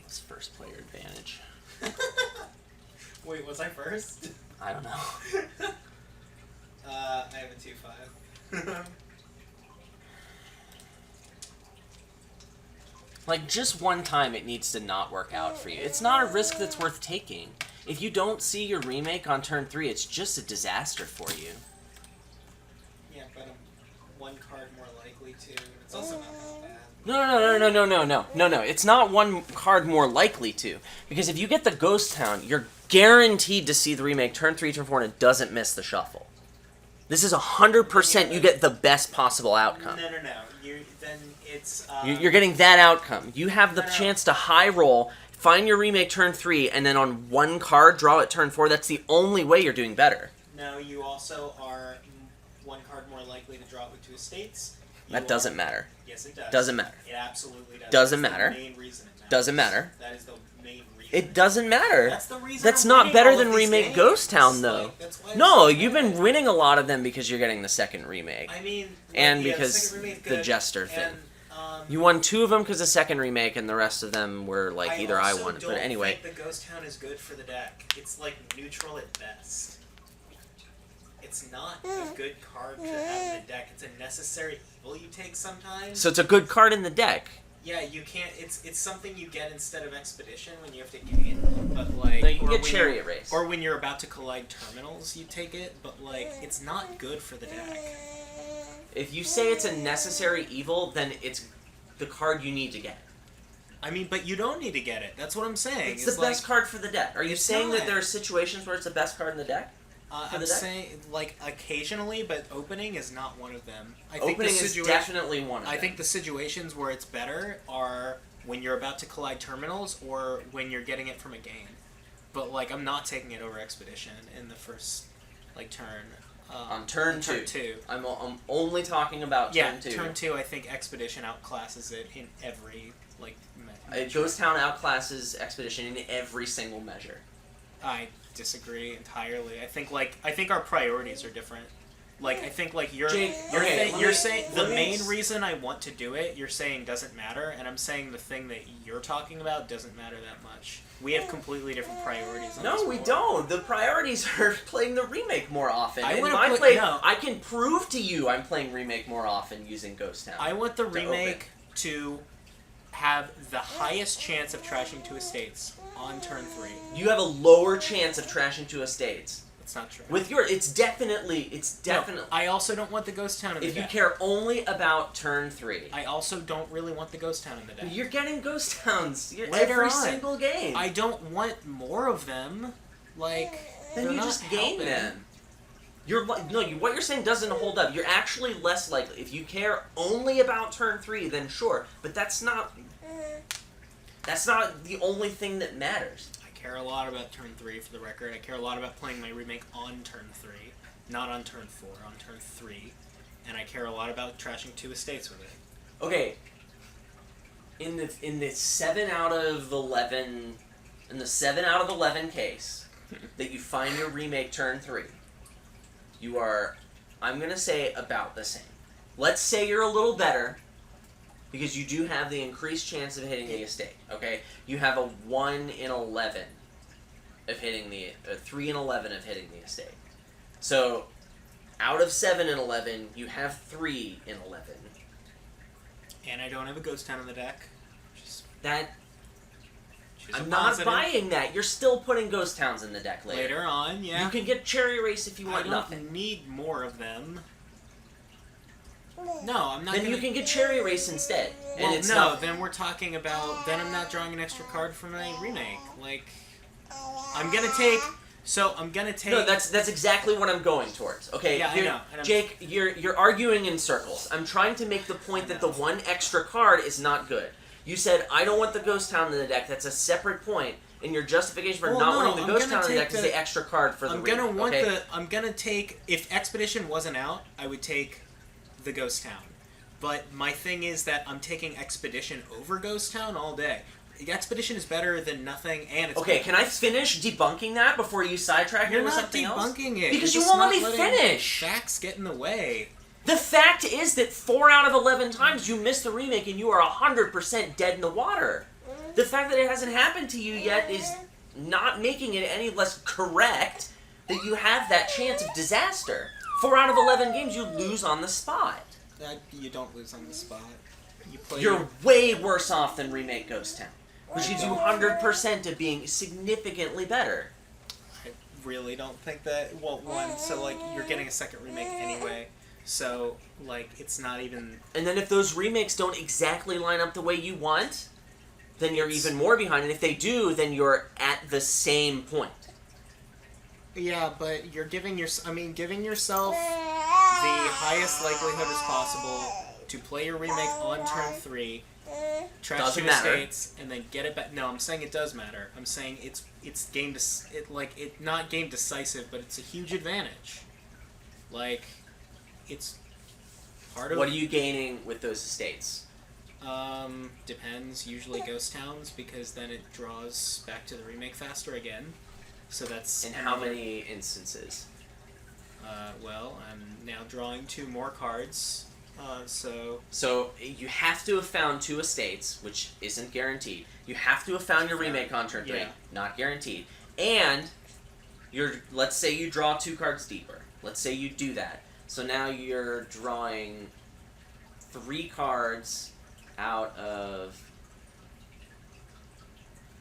C: It's first player advantage.
D: Wait, was I first?
C: I don't know.
D: I have a 2-5.
C: Like, just one time it needs to not work out for you. It's not a risk that's worth taking. If you don't see your remake on turn 3, it's just a disaster for you.
D: Yeah, but I'm one card more likely to. It's also not that bad.
C: No. It's not one card more likely to. Because if you get the Ghost Town, you're guaranteed to see the remake turn 3, turn 4, and it doesn't miss the shuffle. This is 100% you get the best possible outcome.
D: No. Then it's.
C: You're getting that outcome. You have the
D: No.
C: chance to high roll, find your remake turn 3, and then on one card draw it turn 4. That's the only way you're doing better.
D: No, you also are one card more likely to draw it with 2 estates.
C: That doesn't matter.
D: Yes, it does.
C: Doesn't matter.
D: It absolutely does.
C: Doesn't
D: That's
C: matter.
D: The main reason it matters.
C: Doesn't matter.
D: That is the main reason.
C: It doesn't matter.
D: That's the reason.
C: That's
D: I'm
C: not
D: winning
C: better
D: all
C: than
D: of these
C: Remake
D: games.
C: Ghost Town, though.
D: Like, that's why I'm
C: No,
D: so
C: you've
D: mad.
C: been winning a lot of them because you're getting the second remake.
D: I mean,
C: And
D: yeah,
C: because
D: the second remake's
C: the
D: good,
C: Jester thing.
D: and,
C: You won 2 of them because of second remake, and the rest of them were like either I
D: also
C: won it.
D: don't
C: But anyway,
D: think the Ghost Town is good for the deck. It's like neutral at best. It's not a good card to have in the deck. It's a necessary evil you take sometimes.
C: so it's a good card in the deck.
D: Yeah, you can't. It's something you get instead of Expedition when you have to gain. But like,
C: No, you can
D: or
C: get
D: when
C: Chariot Race.
D: or when you're about to collide terminals, you take it. But like, it's not good for the deck.
C: If you say it's a necessary evil, then it's the card you need to get.
D: I mean, but you don't need to get it. That's what I'm saying.
C: It's the best
D: like,
C: card for the deck. Are you
D: It's
C: saying that
D: not.
C: there are situations where it's the best card in the deck? for
D: I'm
C: the deck?
D: saying like occasionally, but opening is not one of them. I think
C: Opening
D: the
C: is
D: situa-
C: definitely one of
D: I
C: them.
D: think the situations where it's better are when you're about to collide terminals or when you're getting it from a gain. But like, I'm not taking it over Expedition in the first like turn.
C: On turn two. I'm only talking about
D: Yeah,
C: turn 2.
D: turn 2. I think Expedition outclasses it in every like.
C: Ghost Town outclasses Expedition in every single measure.
D: I disagree entirely. I think our priorities are different. Like, I think, like, you're
C: Jake, okay,
D: saying the
C: let me
D: main reason I want to do it, you're saying doesn't matter, and I'm saying the thing that you're talking about doesn't matter that much. We have completely different priorities on
C: No,
D: this
C: we
D: board.
C: don't. The priorities are playing the remake more often.
D: I
C: In
D: wanna
C: my
D: put-
C: play,
D: no.
C: I can prove to you I'm playing remake more often using Ghost Town.
D: I want the
C: open.
D: remake to have the highest chance of trashing 2 estates on turn 3.
C: You have a lower chance of trashing 2 estates.
D: That's not true.
C: With your, it's definitely.
D: No, I also don't want the ghost town in the
C: If you
D: deck.
C: care only about turn 3,
D: I also don't really want the ghost town in the deck.
C: you're getting Ghost Towns
D: Later
C: every
D: on.
C: single game.
D: I don't want more of them. Like,
C: then
D: they're
C: you
D: not
C: just gain
D: helping.
C: them. What you're saying doesn't hold up. You're actually less likely. If you care only about turn 3, then sure. But that's not the only thing that matters.
D: I care a lot about turn 3 for the record. I care a lot about playing my remake on turn 3, not on turn 4, on turn 3. And I care a lot about trashing 2 estates with it.
C: Okay. In the 7 out of 11 case that you find your remake turn 3, you are, I'm gonna say, about the same. Let's say you're a little better, because you do have the increased chance of hitting the estate. Okay, you have a 1 in 11 of hitting a 3 in 11 of hitting the estate. So, out of 7 in 11, you have 3 in 11.
D: And I don't have a ghost town in the deck.
C: That
D: She's a
C: I'm not
D: positive.
C: buying that. You're still putting ghost towns in the deck later.
D: Later on, yeah.
C: You can get cherry erase if you
D: I
C: want
D: don't
C: nothing.
D: need more of them. No, I'm not
C: Then
D: gonna...
C: you can get cherry erase instead.
D: Well,
C: and it's
D: no,
C: not.
D: then we're talking about... Then I'm not drawing an extra card for my remake. Like, I'm gonna take... So, I'm gonna take...
C: No, that's exactly what I'm going towards. Okay,
D: Yeah, I know, and I'm-
C: Jake, you're arguing in circles. I'm trying to make the point that the one extra card is not good. You said I don't want the ghost town in the deck. That's a separate point, and your justification for
D: Well,
C: not
D: no,
C: wanting the
D: I'm
C: ghost
D: gonna
C: town in the
D: take
C: deck is
D: the-
C: the extra card for the
D: I'm gonna
C: remake,
D: want
C: okay?
D: the... I'm gonna take... If Expedition wasn't out, I would take the Ghost Town. But my thing is that I'm taking Expedition over Ghost Town all day. Expedition is better than nothing, and it's...
C: Okay, can I finish debunking that before you sidetrack me
D: You're
C: with
D: not
C: something else?
D: debunking it.
C: Because
D: You're
C: you
D: just
C: won't let
D: not
C: me
D: letting
C: finish.
D: Facts get in the way.
C: The fact is that 4 out of 11 times you missed the remake and you are 100% dead in the water. The fact that it hasn't happened to you yet is not making it any less correct that you have that chance of disaster. 4 out of 11 games you lose on the spot.
D: You don't lose on the spot. You play...
C: You're way worse off than Remake Ghost Town, which gives you 100% of being significantly better.
D: I really don't think that... Well, one, so, like, you're getting a second remake anyway. So, like, it's not even...
C: And then if those remakes don't exactly line up the way you want, then you're even more behind. And if they do, then you're at the same point.
D: Yeah, but you're giving giving yourself the highest likelihood as possible to play your remake on turn 3, trash
C: Doesn't
D: 2
C: matter.
D: estates, and then get it back. No, I'm saying it does matter. I'm saying it's not game decisive, but it's a huge advantage. Like, it's part of...
C: What are you gaining with those estates?
D: Depends. Usually ghost towns, because then it draws back to the remake faster again. So that's...
C: In how many instances?
D: Well, I'm now drawing 2 more cards. So
C: you have to have found 2 estates, which isn't guaranteed. You have to have found your remake on turn 3,
D: Yeah.
C: not guaranteed. And let's say you draw 2 cards deeper. Let's say you do that. So now you're drawing 3 cards out of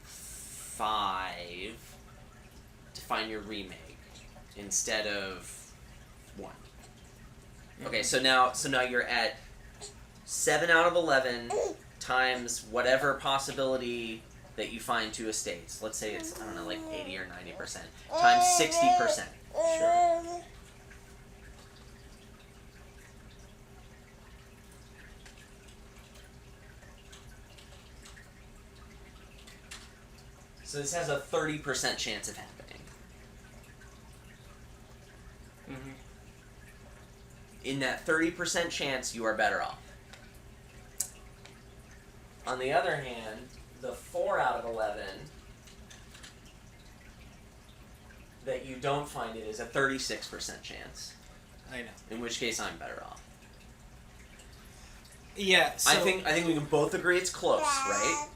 C: 5 to find your remake instead of 1. Okay, so now you're at 7 out of 11 times whatever possibility that you find 2 estates. Let's say it's, I don't know, like 80 or 90%. Times 60%.
D: sure.
C: So this has a 30% chance of happening.
D: Mm-hmm.
C: In that 30% chance, you are better off. On the other hand, the 4 out of 11 that you don't find it is a 36% chance.
D: I know.
C: In which case, I'm better off.
D: Yeah. So,
C: I think we can both agree it's close, right?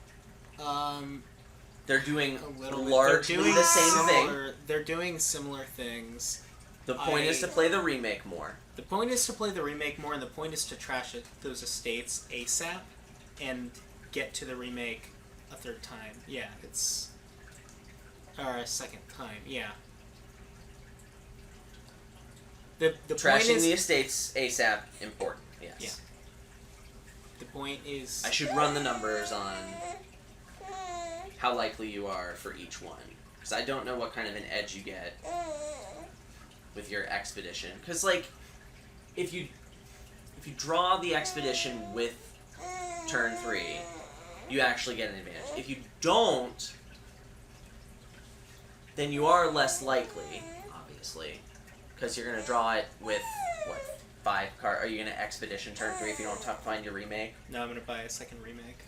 D: They're
C: doing
D: a little bit.
C: largely
D: They're doing
C: the same thing.
D: They're doing similar things.
C: The point is to play the remake more.
D: The point is to play the remake more, and the point is to trash those estates ASAP and get to the remake a third time. Yeah, it's... Or a second time, yeah. The point
C: Trashing
D: is...
C: the estates ASAP, important, yes.
D: Yeah. The point is...
C: I should run the numbers on how likely you are for each one. Because I don't know what kind of an edge you get with your expedition. Because, like, if you draw the expedition with turn 3, you actually get an advantage. If you don't, then you are less likely, obviously, because you're going to draw it with, what, 5 cards? Are you going to expedition turn 3 if you don't find your remake?
D: No, I'm going to buy a second remake.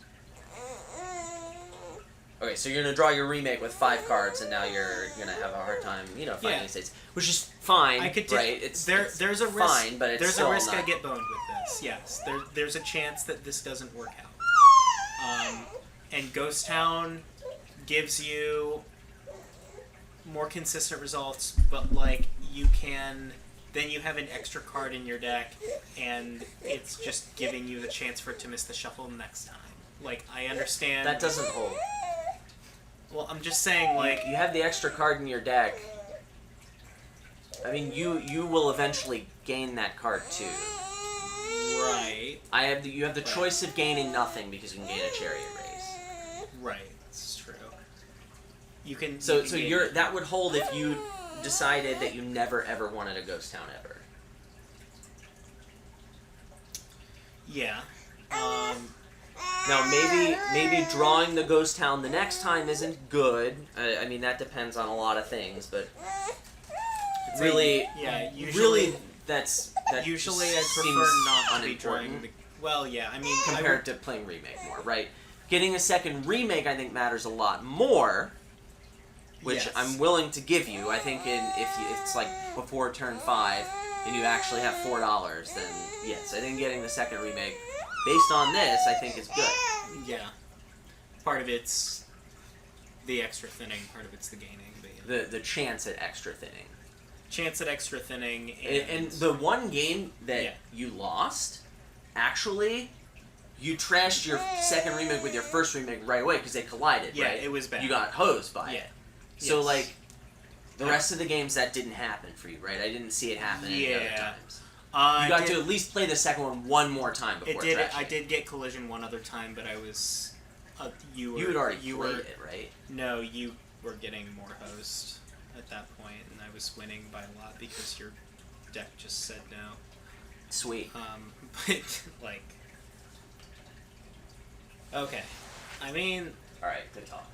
C: Okay, so you're going to draw your remake with 5 cards, and now you're going to have a hard time, finding
D: Yeah.
C: states, which is fine,
D: I could
C: right?
D: there's a risk.
C: fine, but it's
D: there's
C: still
D: a risk
C: not...
D: I get boned with this. Yes, there's a chance that this doesn't work out. And Ghost Town gives you more consistent results, but like then you have an extra card in your deck, and it's just giving you the chance for it to miss the shuffle next time. Like, I understand.
C: That doesn't hold.
D: Well, I'm just saying, like,
C: You have the extra card in your deck. I mean, you will eventually gain that card too.
D: right,
C: You have the choice of gaining nothing because you can gain a chariot race.
D: right, it's true. You can.
C: So
D: you can gain-
C: that would hold if you decided that you never ever wanted a ghost town ever.
D: Yeah.
C: Now maybe drawing the ghost town the next time isn't good. I mean that depends on a lot of things, but really,
D: yeah.
C: really that
D: Usually, I
C: just
D: prefer
C: seems
D: not to be
C: unimportant
D: drawing the. Well, yeah. I mean,
C: compared to playing remake more, right? Getting a second remake, I think, matters a lot more, which
D: Yes.
C: I'm willing to give you. I think if it's like before turn 5 and you actually have $4, then yes, I think getting the second remake based on this, I think is good.
D: Yeah. Part of it's the extra thinning. Part of it's the gaining. But yeah.
C: The chance at extra thinning.
D: Chance at extra thinning
C: And the one game that
D: Yeah.
C: you lost, actually, you trashed your second remake with your first remake right away because they collided,
D: yeah,
C: right?
D: it was bad.
C: You got hosed by
D: Yeah.
C: it. So,
D: Yes.
C: like, the rest of the games, that didn't happen for you, right? I didn't see it happen any other
D: Yeah.
C: times.
D: I
C: You got
D: did,
C: to at least play the second one more time before
D: it did.
C: trashing
D: I
C: it.
D: did get collision one other time, but I was. You
C: You had already
D: you
C: played
D: were,
C: it, right?
D: No, you were getting more host at that point, and I was winning by a lot because your deck just said no.
C: Sweet.
D: But like. Okay, I mean,
C: All right, good talk.